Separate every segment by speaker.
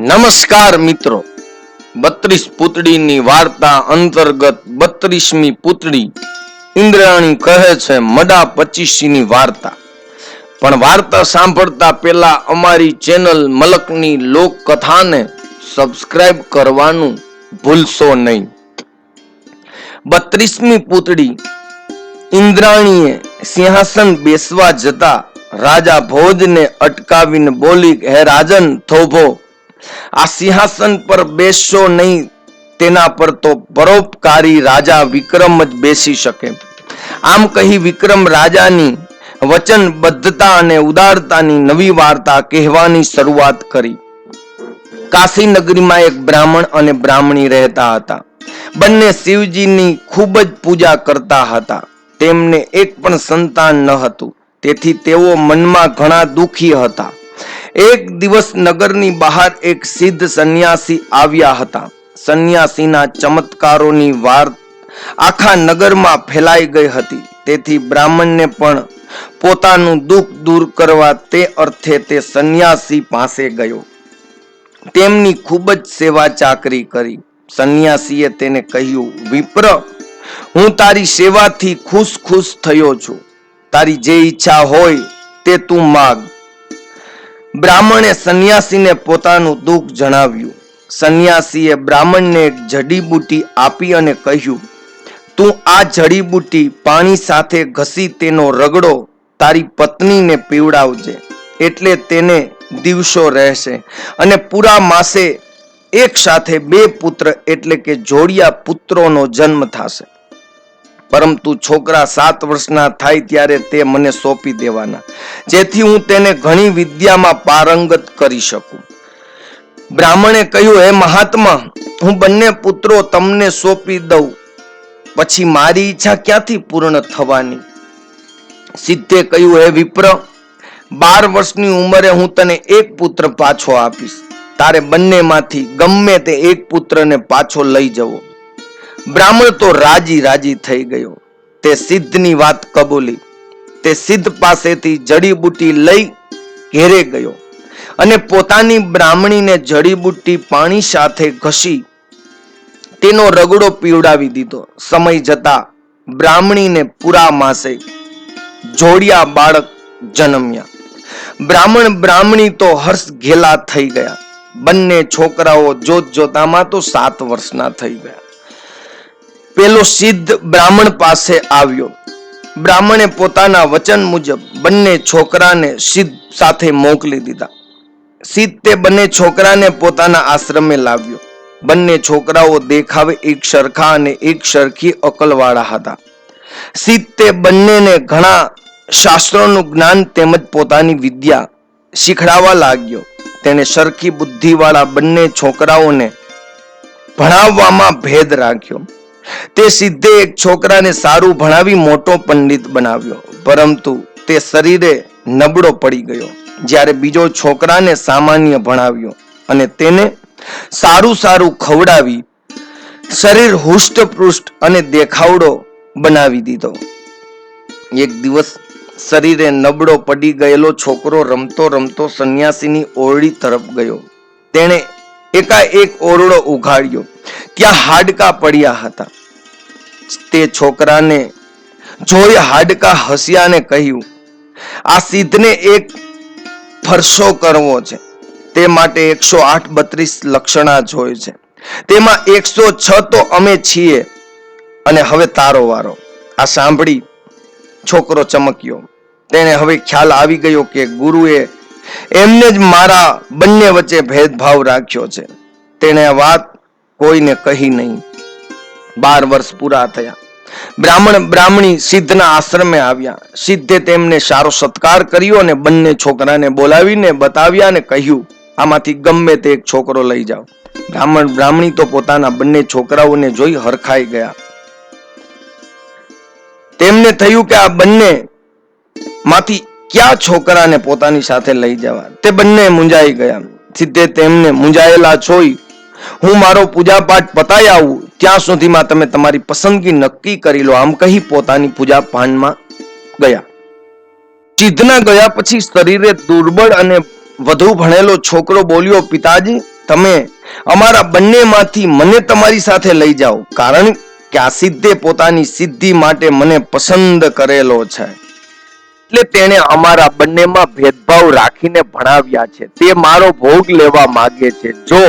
Speaker 1: નમસ્કાર મિત્રો, 32 પૂતળીની વાર્તા અંતર્ગત 32મી પૂતળી ઇન્દ્રાણી કહે છે મડા 25ની વાર્તા. પણ વાર્તા સાંભળતા પહેલા અમારી ચેનલ મલકની લોક કથાને સબસ્ક્રાઇબ કરવાનું ભૂલશો નહીં. 32મી પૂતળી ઇન્દ્રાણીએ સિંહાસન બેસવા જતા રાજા ભોજને અટકાવીને બોલી, હે રાજન થોભો, આ સિંહાસન પર બેસશો નહીં, તેના પર તો પરોપકારી રાજા વિક્રમ જ બેસી શકે. આમ કહી વિક્રમ રાજાની વચનબદ્ધતા અને ઉદારતાની નવી વાર્તા કહેવાની શરૂઆત કરી. કાશી નગરીમાં એક બ્રાહ્મણ અને બ્રાહ્મણી રહેતા હતા. બંને શિવજીની ખૂબ જ પૂજા કરતા હતા. તેમને એક પણ સંતાન ન હતું, તેથી તેઓ મનમાં ઘણા દુખી હતા. એક દિવસ નગરની બહાર એક સિદ્ધ સંન્યાસી આવ્યા હતા. સંન્યાસીના ચમત્કારોની વાત આખા નગરમાં ફેલાઈ ગઈ હતી. તેથી બ્રાહ્મણને પણ પોતાનું દુઃખ દૂર કરવા તે અર્થે તે સંન્યાસી પાસે ગયો. તેમની ખૂબ જ સેવા ચાકરી કરી. સંન્યાસીએ તેને કહ્યું, વિપ્ર, હું તારી સેવાથી ખુશ થયો છું. તારી જે ઈચ્છા હોય તે તું માગ. બ્રાહ્મણે સંન્યાસીને પોતાનું દુઃખ જણાવ્યું. સંન્યાસીએ બ્રાહ્મણને એક જડીબુટી આપી અને કહ્યું, તું આ જડીબુટી પાણી સાથે ઘસી તેનો રગડો તારી પત્નીને પીવડાવજે, એટલે તેને દિવસો રહેશે અને પૂરા માસે એક સાથે 2 પુત્ર એટલે કે જોડિયા પુત્રોનો જન્મ થશે. પરંતુ છોકરા 7 વર્ષના થાય ત્યારે તે મને સોંપી દેવાના, જેથી હું તેને ઘણી વિદ્યામાં પારંગત કરી શકું. બ્રાહ્મણે કહ્યું, હે મહાત્મા, હું બંને પુત્રો તમને સોંપી દઉં, પછી મારી ઈચ્છા ક્યાંથી પૂર્ણ થવાની? સિદ્ધે કહ્યું, હે વિપ્ર, 12 વર્ષની ઉંમરે હું તને એક પુત્ર પાછો આપીશ. તારે બંનેમાંથી ગમે તે એક પુત્રને પાછો લઈ જવો. બ્રાહ્મણ તો રાજી થઈ ગયો. તે સિદ્ધની વાત કબૂલી. તે સિદ્ધ પાસેથી જડીબુટી લઈ ઘેરે ગયો અને પોતાની બ્રાહ્મણીને જડીબુટી પાણી સાથે ઘસી તેનો રગડો પીવડાવી દીધો. સમય જતા બ્રાહ્મણીને પૂરા માસે જોડિયા બાળક જન્મ્યા. બ્રાહ્મણ બ્રાહ્મણી તો હર્ષ ઘેલા થઈ ગયા. બંને છોકરાઓ જોતામાં તો 7 વર્ષના થઈ ગયા. પેલો સિદ્ધ બ્રાહ્મણ પાસે આવ્યો. બ્રાહ્મણે પોતાના વચન મુજબ બંને છોકરાને સિદ્ધ સાથે મોકલી દીધા. સિદ્ધ તે બંને છોકરાને પોતાના આશ્રમે લાવ્યો. બંને છોકરાઓ દેખાવે એક સરખા અને એક સરખી અકલવાળા હતા. સિદ્ધ તે બંનેને ઘણા શાસ્ત્રોનું જ્ઞાન તેમજ પોતાની વિદ્યા શીખડાવવા લાગ્યો. તેને સરખી બુદ્ધિવાળા બંને છોકરાઓને ભણાવવામાં ભેદ રાખ્યો. તે સિદ્ધે એક છોકરાને સારું ભણાવી મોટો પંડિત બનાવ્યો, પરંતુ તે શરીરે નબળો પડી ગયો. જ્યારે બીજો છોકરાને સામાન્ય ભણાવ્યો અને તેને સારું ખવડાવી શરીર હુષ્ટપૃષ્ટ અને દેખાવડો બનાવી દીધો. એક દિવસ શરીરે નબળો પડી ગયેલો છોકરો રમતો સંન્યાસીની ઓરડી તરફ ગયો. તેણે એકાએક ઓરડો ઉઘાડ્યો. ત્યાં હાડકા પડ્યા હતા. તે છોકરાને જોઈ હાડકા હસ્યા અને કહ્યું, આ સિદ્ધને એક ફરસો કરવો છે, તે માટે 108-32 લક્ષણા જોઈએ છે. તેમાં 106 તો અમે છીએ અને હવે તારો વારો. આ સાંભળી છોકરો ચમક્યો. તેને હવે ખ્યાલ આવી ગયો કે ગુરુએ એમને જ મારા બંને વચ્ચે ભેદભાવ રાખ્યો છે. તેને આ વાત કોઈને કહી નહીં. 12 વર્ષ પૂરા થયા. બ્રાહ્મણ બ્રાહ્મણી સિદ્ધના આશ્રમે આવ્યા. સિદ્ધે તેમને સારો સત્કાર કર્યો અને બંને છોકરાને બોલાવીને બતાવ્યા અને કહ્યું, આમાંથી ગમે તે એક છોકરો લઈ જાઓ. બ્રાહ્મણ બ્રાહ્મણી તો પોતાના બંને છોકરાઓને જોઈ હરખાઈ ગયા. તેમને થયું કે આ બંને માંથી કયા છોકરાને પોતાની સાથે લઈ જવા. તે બંને મૂંઝાઈ ગયા. સિદ્ધે તેમને મૂંઝાયેલા જોઈ, હું મારો પૂજાપાઠ પતાઈ આવું ત્યાં સુધીમાં તમે તમારી પસંદગી નક્કી કરી લો, આમ કહી પોતાની પૂજા પાઠમાં ગયા. સિદ્ધના ગયા પછી શરીરે દુર્બળ અને વધુ ભણેલો છોકરો બોલ્યો, પિતાજી, તમે અમારા બંનેમાંથી મને તમારી સાથે લઈ જાઓ, કારણ કે આ સિદ્ધે પોતાની સિદ્ધિ માટે મને પસંદ કરેલો છે. એટલે તેણે અમારા બંનેમાં ભેદભાવ રાખીને ભણાવ્યા છે. તે મારો ભોગ લેવા માંગે છે. જો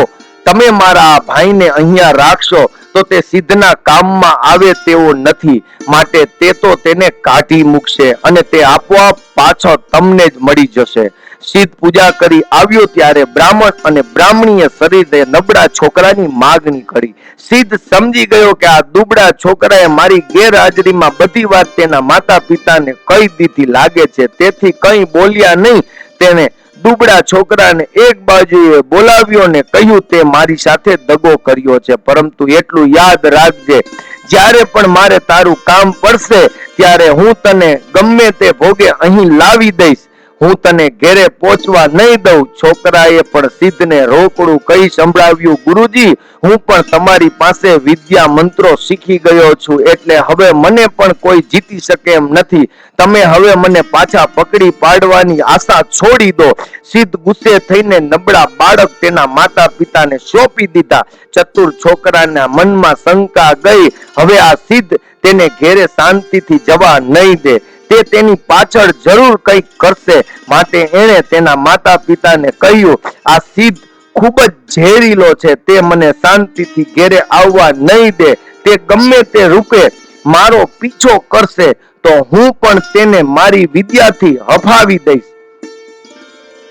Speaker 1: તમે મારા ભાઈને અહીંયા રાખશો તો તે સિદ્ધના કામમાં આવે તેવો નથી, માટે તે તો તેને કાઢી મૂકશે અને તે આપોઆપ પાછો તમને જ મળી જશે. સિદ્ધ પૂજા કરી આવ્યો ત્યારે બ્રાહ્મણ અને બ્રાહ્મણીએ શરીરે નબળા છોકરાની માગણી કરી. સિદ્ધ સમજી ગયો કે આ દુબળા છોકરાએ મારી ગેરહાજરીમાં બધી વાત તેના માતા પિતાને કહી દીધી લાગે છે, તેથી કંઈ બોલ્યા નહીં. તેને દુબળા છોકરાને એક બાજુએ બોલાવ્યો ને કહ્યું, તે મારી સાથે દગો કર્યો છે, પરંતુ એટલું યાદ રાખજે, જ્યારે પણ મારે તારું કામ પડશે ત્યારે હું તને ગમે તે ભોગે અહીં લાવી દઈશ. હું તને ઘેરે પહોંચવા નહીં દઉં. છોકરાએ પણ સિદ્ધને રોકડું કહી સંભળાવ્યું, ગુરુજી, હું પણ તમારી પાસે વિદ્યા મંત્રો શીખી ગયો છું, એટલે હવે મને પણ કોઈ જીતી શકે એમ નથી. તમે હવે મને પાછા પકડી પાડવાની આશા છોડી દો. સિદ્ધ ગુસ્સે થઈને નબળા બાળક તેના માતા પિતાને સોંપી દીધા. ચતુર છોકરાના મનમાં શંકા ગઈ, હવે આ સિદ્ધ તેને ઘેરે શાંતિથી જવા નહીં દે. તે તેની પાછળ જરૂર કંઈક કરશે. માટે એણે તેના માતા પિતાને કહ્યું, આ સિદ્ધ ખૂબ જ ઝેરીલો છે, તે મને શાંતિથી ઘેરે આવવા નહીં દે. તે ગમે તે રૂપે મારો પીછો કરશે તો હું પણ તેને મારી વિદ્યાથી હફાવી દઈશ.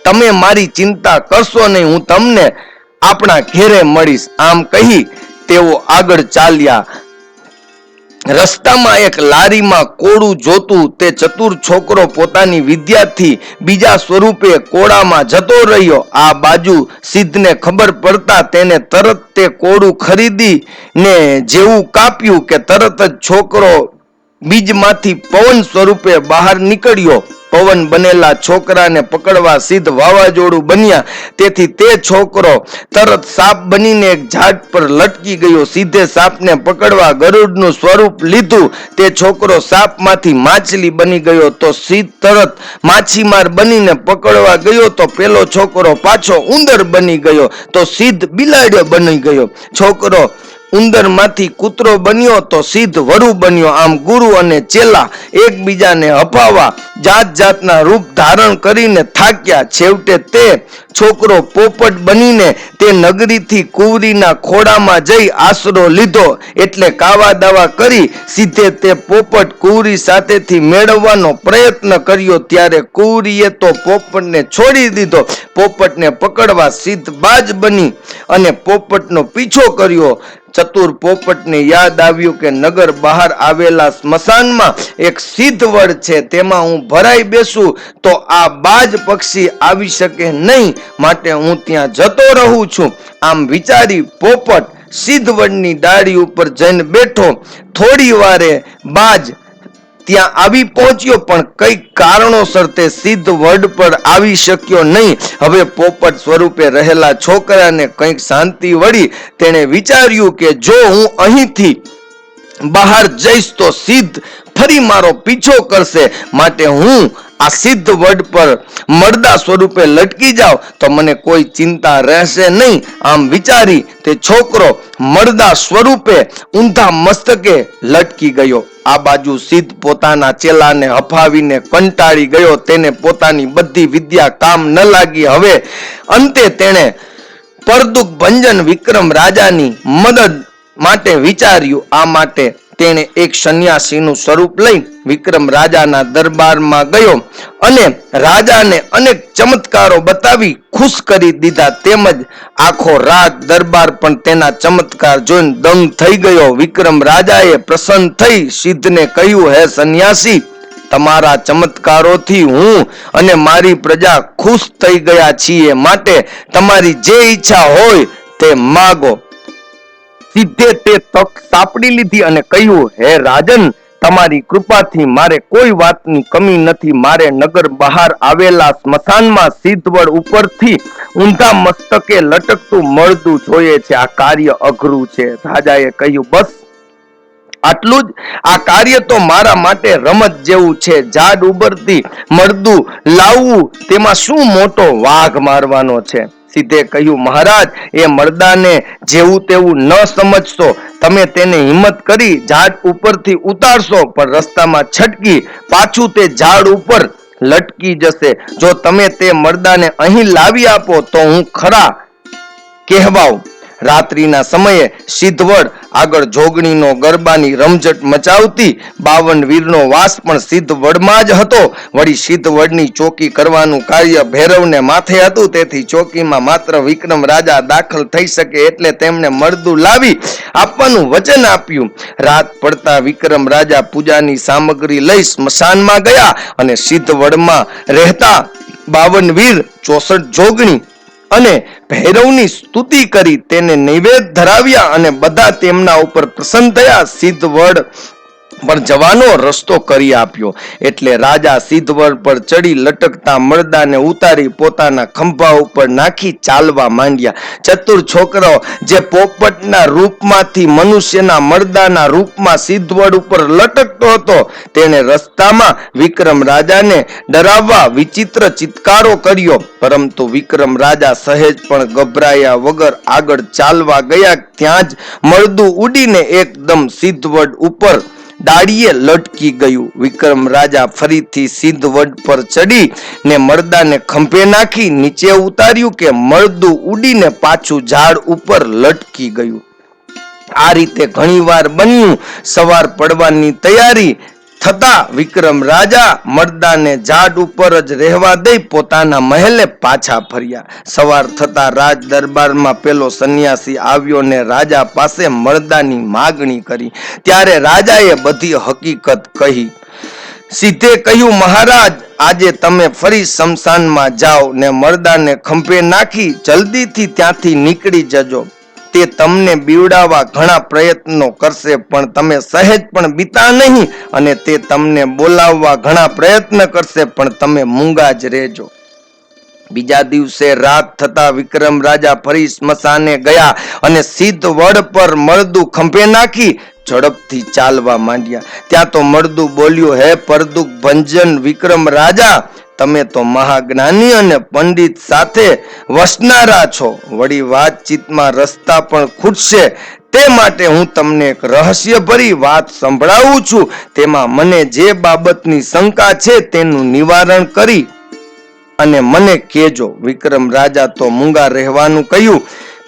Speaker 1: તમે મારી ચિંતા કરશો નહીં, હું તમને આપણા ઘેરે મળીશ. આમ કહી તેઓ આગળ ચાલ્યા. રસ્તામાં એક લારીમાં કોળું જોતું તે ચતુર છોકરો પોતાની વિદ્યાથી બીજા સ્વરૂપે કોળામાં જતો રહ્યો. આ બાજુ સિદ્ધને ખબર પડતા તેને તરત તે કોળું ખરીદીને જેવું કાપ્યું કે તરત જ છોકરો બીજમાંથી પવન સ્વરૂપે બહાર નીકળ્યો. પવન બનેલા છોકરાને પકડવા સિદ્ધ વાવાઝોડું બન્યા, તેથી તે છોકરો તરત સાપ બનીને એક ઝાડ પર લટકી ગયો. સિદ્ધે સાપને પકડવા ગરુડનું સ્વરૂપ લીધું. તે છોકરો સાપમાંથી માછલી બની ગયો તો સિદ્ધ તરત માછીમાર બનીને પકડવા ગયો તો પેલો છોકરો પાછો ઉંદર બની ગયો તો સિદ્ધ બિલાડ્યો બની ગયો. છોકરો ઉંદર માંથી કૂતરો બન્યો તો સિદ્ધ વરુ બન્યો. આમ ગુરુ અને ચેલા એકબીજાને હપાવવા જાત જાતના રૂપ ધારણ કરીને થાક્યા. છેવટે તે છોકરો પોપટ બનીને તે નગરીથી કુંવરીના ખોળામાં જઈ આશરો લીધો. એટલે કાવા દાવા કરી સિદ્ધે તે પોપટ કુંવરી સાથેથી મેળવવાનો પ્રયત્ન કર્યો, ત્યારે કુંવરીએ તો પોપટને છોડી દીધો. પોપટને પકડવા સિદ્ધ બાજ બની અને પોપટનો પીછો કર્યો. ચતુર પોપટને યાદ આવ્યું કે નગર બહાર આવેલા સ્મશાનમાં એક સિદ્ધ વડ છે, તેમાં હું ભરાઈ બેસું તો આ બાજ પક્ષી આવી શકે નહીં, માટે હું ત્યાં જતો રહું છું. આમ વિચારી પોપટ સિદ્ધ વડની ડાળી ઉપર જઈને બેઠો. થોડી વારે બાજ ત્યાં આવી પહોંચ્યો, પણ કઈ કારણોસર તે સિદ્ધ વડ પર આવી શક્યો નહીં. હવે પોપટ સ્વરૂપે રહેલા છોકરાને કંઈક શાંતિ વળી. તેણે વિચાર્યું કે જો હું અહીંથી બહાર જઈશ તો સિદ્ધ ફરી મારો પીછો કરશે, માટે હું આ સિદ્ધ વડ પર મરદા સ્વરૂપે લટકી જાવ તો મને કોઈ ચિંતા રહેશે નહીં. આમ વિચારી તે છોકરો મરદા સ્વરૂપે ઊંધા મસ્તકે લટકી ગયો. આ બાજુ સિદ્ધ પોતાના ચેલાને હફાવીને કંટાળી ગયો. તેને પોતાની બધી વિદ્યા કામ ન લાગી. હવે અંતે તેણે પરદુક ભંજન વિક્રમ રાજાની મદદ માટે વિચાર્યું. આ માટે તેણે એક સંન્યાસીનું સ્વરૂપ લઈ વિક્રમ રાજાના દરબારમાં ગયો અને રાજાને અનેક ચમત્કારો બતાવી ખુશ કરી દીધા. તેમજ આખો રાજ દરબાર પણ તેના ચમત્કાર જોઈને દંગ થઈ ગયો. વિક્રમ રાજાએ પ્રસન્ન થઈ સિદ્ધને કહ્યું, હે સંન્યાસી, તમારા ચમત્કારોથી હું અને મારી પ્રજા ખુશ થઈ ગયા છીએ, માટે તમારી જે ઈચ્છા હોય તે માગો. સિદ્ધે તે તક સાપડી લીધી અને કહ્યું, હે રાજન, તમારી કૃપાથી મારે કોઈ વાતની કમી નથી. મારે નગર બહાર આવેલા સ્મશાનમાં સિદ્ધવડ ઉપરથી ઊંધા મસ્તકે લટકતું મળતું જોઈએ છે. આ કાર્ય અઘરું છે. રાજાએ કહ્યું, બસ આટલું જ? આ કાર્ય તો મારા માટે રમત જેવું છે. ઝાડ ઉપરથી મળદું લાવવું તેમાં શું મોટો વાઘ મારવાનો છે. સિદ્ધે કહ્યું, મહારાજ, એ મરદાને જેવું તેવું ન સમજશો. તમે તેને હિંમત કરી ઝાડ ઉપરથી ઉતારશો, પણ રસ્તામાં છટકી પાછું તે ઝાડ ઉપર લટકી જશે. જો તમે તે મરદાને અહીં લાવી આપો તો હું ખરા કહેવાઉં. રાત્રિના સમયે સિદ્ધવડ આગળ જોગણીનો ગરબાની રમઝટ મચાવતી 52 વીરનો વાસ પણ સિદ્ધવડમાં જ હતો. વળી સિદ્ધવડની ચોકી કરવાનું કાર્ય ભૈરવને માથે હતું, તેથી ચોકીમાં માત્ર વિક્રમ રાજા દાખલ થઈ શકે એટલે તેમણે મરદું લાવી આપવાનું વચન આપ્યું. રાત પડતા વિક્રમ રાજા પૂજાની સામગ્રી લઈ સ્મશાનમાં ગયા અને સિદ્ધવડમાં રહેતા 52 વીર, 64 જોગણી અને ભૈરવની સ્તુતિ કરી તેને નૈવેદ્ય ધરાવ્યા અને બધા તેમના ઉપર પ્રસન્ન થયા. સિદ્ધવડ પર જવાનો રસ્તો કરી આપ્યો. એટલે રાજા સિદ્ધવડ પર ચડી લટકતા મરદાને ઉતારી પોતાના ખંભા ઉપર નાખી ચાલવા માંડ્યા. ચતુર છોકરો જે પોપટના રૂપમાંથી મનુષ્યના મરદાના રૂપમાં સિદ્ધવડ ઉપર લટકતો હતો, તેણે રસ્તામાં વિક્રમ રાજાને ડરાવવા વિચિત્ર ચિત્કારો કર્યો, પરંતુ વિક્રમ રાજા સહેજ પણ ગભરાયા વગર આગળ ચાલવા ગયા. ત્યાં જ મરદું ઉડીને એકદમ સિદ્ધવડ ઉપર ડાળીએ લટકી ગયું. વિક્રમ રાજા ફરીથી સિદ્ધવડ પર ચડી ને મરદાને ખંભે નાખી નીચે ઉતાર્યું કે મરદું ઉડીને પાછું ઝાડ ઉપર લટકી ગયું. આ રીતે ઘણીવાર બન્યું. સવાર પડવાની તૈયારી થતા વિક્રમ રાજા મરદાને ઝાડ ઉપર જ રહેવા દઈ પોતાના મહેલે પાછા ફર્યા. સવાર થતા રાજ દરબારમાં પેલો સંન્યાસી આવ્યો ને રાજા પાસે મરદાની માગણી કરી. ત્યારે રાજાએ બધી હકીકત કહી. સિદ્ધે કહ્યું, મહારાજ, આજે તમે ફરી સ્મશાનમાં જાઓ ને મરદાને ખંભે નાખી જલ્દીથી ત્યાંથી નીકળી જજો. તે તમને બીવડાવવા ઘણા પ્રયત્નો કરશે, પણ તમે સહેજ પણ બીતા નહીં, અને તે તમને બોલાવવા ઘણા પ્રયત્ન કરશે, પણ તમે મૂંગા જ રહેજો. બીજા દિવસે રાત થતા વિક્રમ રાજા ફરી સ્મશાને ગયા અને સિદ્ધવડ પર મરદું ખંભે નાખી ઝડપથી ચાલવા માંડ્યા. ત્યાં તો મરદું બોલ્યું, હે પરદુક ભંજન વિક્રમ રાજા, તમે તો મહાજ્ઞાની અને પંડિત સાથે વસનારા છો. વળી વાતચીતમાં રસ્તા પણ ખૂટશે, તે માટે હું તમને એક રહસ્યભરી વાત સંભળાવું છું. તેમાં મને જે બાબતની શંકા છે તેનું નિવારણ કરી અને મને કહેજો. વિક્રમ રાજા તો મૂંગા રહેવાનું કહ્યું,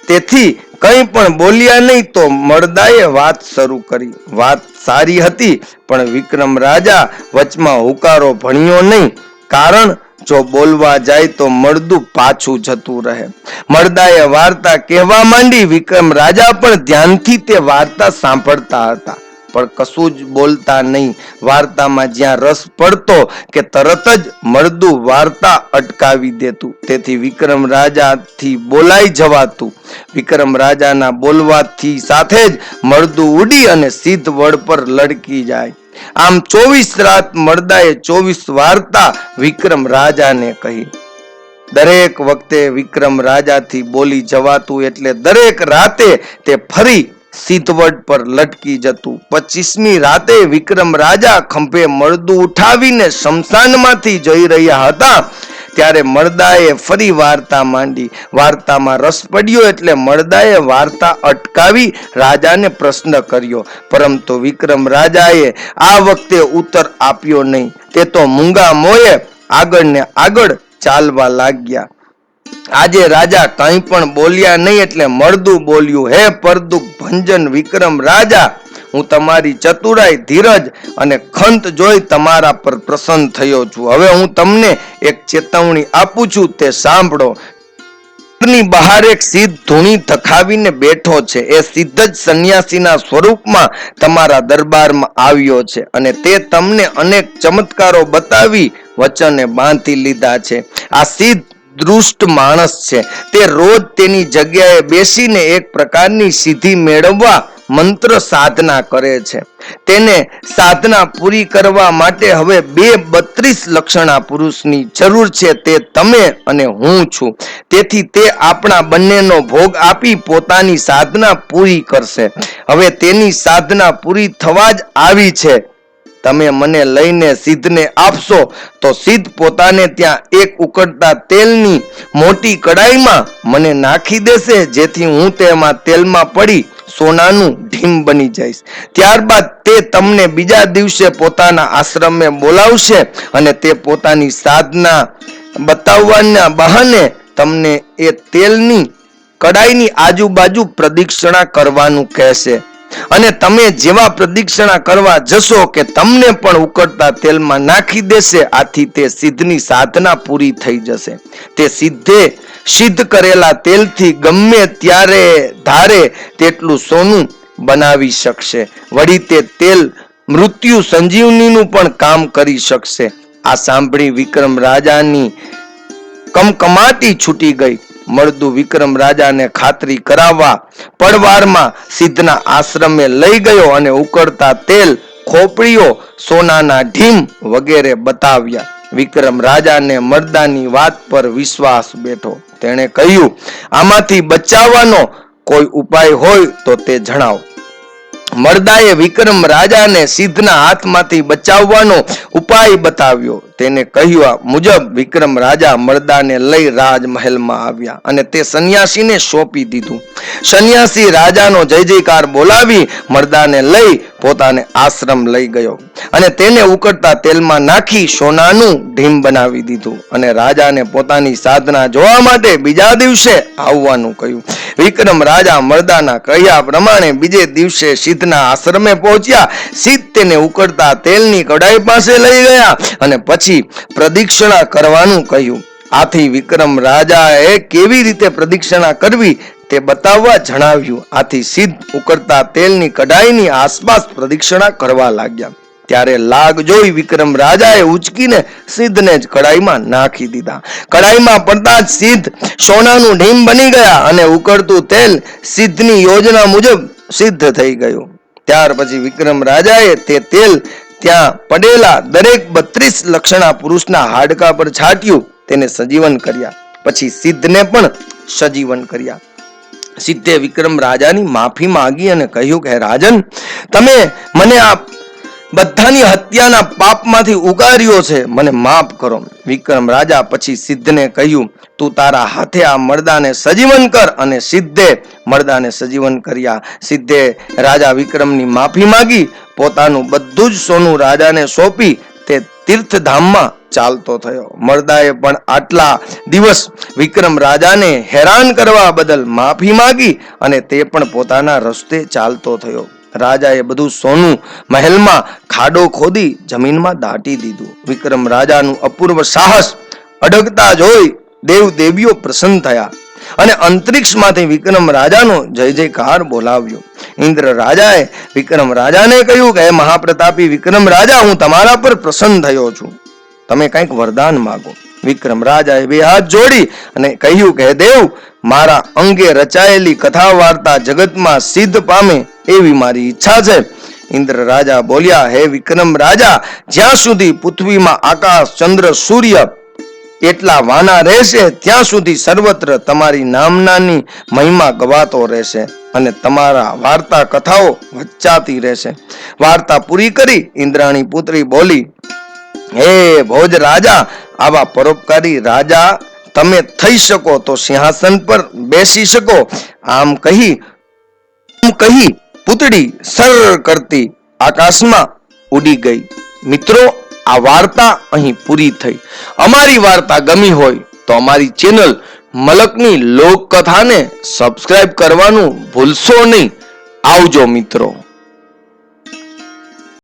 Speaker 1: તેથી કંઈ પણ બોલ્યા નહીં. તો મરદાએ વાત શરૂ કરી. વાત સારી હતી, પણ વિક્રમ રાજા વચમાં હુકારો ભણ્યો નહીં, કારણ જો બોલવા જાય તો મરદું પાછું જતું રહે. મરદાએ વાર્તા કહેવા માંડી. વિક્રમ રાજા પણ ધ્યાનથી તે વાર્તા સાંભળતા હતા, પણ કશું જ બોલતા નહીં. વાર્તામાં જ્યાં રસ પડતો કે તરત જ મરદું વાર્તા અટકાવી દેતું, તેથી વિક્રમ રાજાથી બોલાઈ જવાતું. વિક્રમ રાજાના બોલવાથી સાથે જ મરદું ઉડી અને સિદ્ધવડ પર લટકી જાય. આમ 24 રાત મરદાએ 24 વાર્તા વિક્રમ રાજાને કહી. દરેક વખતે વિક્રમ રાજાથી બોલી જવાતું, એટલે દરેક રાતે તે ફરી સિદ્ધવડ પર લટકી જતું. 25મી રાતે વિક્રમ રાજા ખંભે મરદું ઉઠાવીને શમશાનમાંથી જઈ રહ્યા હતા, ત્યારે મરદાએ ફરી વાર્તા માંડી. વાર્તામાં રસ પડ્યો એટલે મરદાએ વાર્તા અટકાવી રાજાને પ્રશ્ન કર્યો, પરંતુ વિક્રમ રાજાએ આ વખતે ઉત્તર આપ્યો નહીં. તે તો મૂંગા મોયે આગળ ને આગળ ચાલવા લાગ્યા. આજે રાજા કંઈ પણ બોલ્યા નહીં, એટલે મરદું બોલ્યું, હે પરદુક ભંજન વિક્રમ રાજા, હું તમારી ચતુરાઈ, ધીરજ અને ખંત જોઈ તમારા પર પ્રસન્ન થયો છું. હવે હું તમને એક ચેતવણી આપું છું, તે સાંભળો. ની બહાર એક સિદ્ધ ધૂણી ધખાવીને બેઠો છે. એ સિદ્ધ જ સંન્યાસીના સ્વરૂપમાં તમારા દરબારમાં આવ્યો છે, અને તે તમને અનેક ચમત્કારો બતાવી વચને બાંધી લીધા છે. આ સિદ્ધ દૃષ્ટ માણસ છે. તે રોજ તેની જગ્યાએ બેસીને એક પ્રકારની સિદ્ધિ મેળવવા મંત્ર સાધના કરે છે. તેને સાધના પૂરી કરવા માટે હવે 32 લક્ષણા પુરુષની જરૂર છે. તે તમે અને હું છું. તેથી તે આપણા બંનેનો ભોગ આપી પોતાની સાધના પૂરી કરશે. હવે તેની સાધના પૂરી થવા જ આવી છે. તમે મને લઈને સિદ્ધને આપશો તો સિદ્ધ પોતાને ત્યાં એક ઉકળતા તેલની મોટી કડાઈમાં મને નાખી દેશે, જેથી હું તેમાં તેલમાં પડી સોનાનું ઢીમ બની જઈશ. ત્યારબાદ તે તમને બીજા દિવસે પોતાના આશ્રમે બોલાવશે અને તે પોતાની સાધના બતાવવાના બહાને તમને એ તેલની કડાઈની આજુબાજુ પ્રદક્ષિણા કરવાનું કહેશે અને તમે જેવા પ્રદક્ષિણા કરવા જશો કે તમને પણ ઉકળતા તેલમાં નાખી દેશે. આથી તે સિદ્ધની સાધના પૂરી થઈ જશે. તે સિદ્ધ કરેલા તેલથી ગમે ત્યારે ધારે તેટલું સોનું બનાવી શકશે. વળી તે તેલ મૃત્યુ સંજીવનીનું પણ કામ કરી શકશે. આ સાંભળી વિક્રમ રાજાની કમકમાટી છૂટી ગઈ. મળદુ વિક્રમ રાજાને ખાતરી કરાવવા પડવારમાં સિદ્ધના આશ્રમે લઈ ગયો અને ઉકળતા તેલ, ખોપડીઓ, સોનાના ઢીમ વગેરે બતાવ્યા. વિક્રમ રાજાને મર્દાની વાત પર વિશ્વાસ બેઠો. તેણે કહ્યું, આમાંથી બચાવવાનો કોઈ ઉપાય હોય તો તે જણાવો. મર્દાએ વિક્રમ રાજાને સિદ્ધના હાથમાંથી બચાવવાનો ઉપાય બતાવ્યો. તેને કહ્યું મુજબ વિક્રમ રાજા મર્દાને લઈ રાજમહેલમાં આવ્યા અને તે સંન્યાસીને સોંપી દીધું. સંન્યાસી રાજાનો જય જયકાર બોલાવી મર્દાને લઈ પોતાને આશ્રમ લઈ ગયો અને તેને ઉકળતા તેલમાં નાખી સોનાનું ઢીમ બનાવી દીધું અને રાજાને પોતાની સાધના જોવા માટે બીજા દિવસે આવવાનું કહ્યું. વિક્રમ રાજા મર્દાના કહ્યા પ્રમાણે બીજે દિવસે સિદ્ધના આશ્રમે પહોંચ્યા. સિદ્ધ તેને ઉકળતા તેલની કડાઈ પાસે લઈ ગયા અને પછી પ્રદક્ષિણા કરવાનું કહ્યું. આથી વિક્રમ રાજાએ કેવી રીતે પ્રદક્ષિણા કરવી તે બતાવવા જણાવ્યું. આથી સિદ્ધ ઉકળતા તેલની કડાઈની આસપાસ પ્રદક્ષિણા કરવા લાગ્યા. ત્યારે લાગ જોઈ વિક્રમ રાજાએ ઉચકીને સિદ્ધને જ કડાઈમાં નાખી દીધા. કડાઈમાં પડતા જ સિદ્ધ સોનાનું ઢીમ બની ગયા અને ઉકળતું તેલ સિદ્ધની યોજના મુજબ સિદ્ધ થઈ ગયું. ત્યાર પછી વિક્રમ રાજાએ તે તેલ ત્યાં પડેલા દરેક 32 લક્ષણા પુરુષના હાડકા પર છાંટ્યું. તેને સજીવન કર્યા. પછી સિદ્ધને પણ સજીવન કર્યા. સિદ્ધે વિક્રમ રાજાની માફી માંગી અને કહ્યું કે રાજન, તમે મને આ બધાની હત્યાના પાપમાંથી ઉગાર્યો છે, મને માફ કરો. વિક્રમ રાજા પછી સિદ્ધને કહ્યું, તું તારા હાથે આ મર્દાને સજીવન કર. અને સિદ્ધે મર્દાને સજીવન કર્યા. સિદ્ધે રાજા વિક્રમની માફી માંગી પોતાનું બધું જ સોનું રાજાને સોંપી તે તીર્થધામમાં ચાલતો થયો. મર્દાએ પણ આટલા દિવસ વિક્રમ રાજાને હેરાન કરવા બદલ માફી માંગી અને તે પણ પોતાના રસ્તે ચાલતો થયો. રાજાએ બધું સોનું મહેલમાં ખાડો ખોદી જમીનમાં દાટી દીધું. વિક્રમ રાજાનું અપૂર્વ સાહસ અડગતા જોઈ દેવ દેવીઓ પ્રસન્ન થયા અને અંતરિક્ષમાંથી વિક્રમ રાજાનો જય જયકાર બોલાવ્યો. ઇન્દ્ર રાજાએ વિક્રમ રાજાને કહ્યું કે મહાપ્રતાપી વિક્રમ રાજા, હું તમારા પર પ્રસન્ન થયો છું, તમે કંઈક વરદાન માંગો. વિક્રમ રાજાએ બે હાથ જોડી અને કહ્યું કે દેવ, મારા અંગે રચાયેલી કથા વાર્તા જગતમાં સિદ્ધ પામે એવી મારી ઈચ્છા છે. ઇન્દ્ર રાજા બોલ્યા, હે વિક્રમ રાજા, જ્યાં સુધી પૃથ્વીમાં આકાશ, ચંદ્ર, સૂર્ય એટલા વાના રહેશે ત્યાં સુધી સર્વત્ર તમારી નામનાની મહિમા ગવાતો રહેશે અને તમારા વાર્તા કથાઓ વચ્ચાતી રહેશે. વાર્તા પૂરી કરી ઇન્દ્રાણી પુત્રી બોલી, હે ભોજ રાજા, આવા પરોપકારી રાજા તમે થઈ શકો તો સિંહાસન પર બેસી શકો. આમ કહી પૂતળી સર કરતી આકાશમાં ઉડી ગઈ. મિત્રો, આ વાર્તા અહીં પૂરી થઈ. અમારી વાર્તા ગમી હોય તો અમારી ચેનલ મલકની લોક કથાને સબસ્ક્રાઇબ કરવાનું ભૂલશો નહીં. આવજો મિત્રો.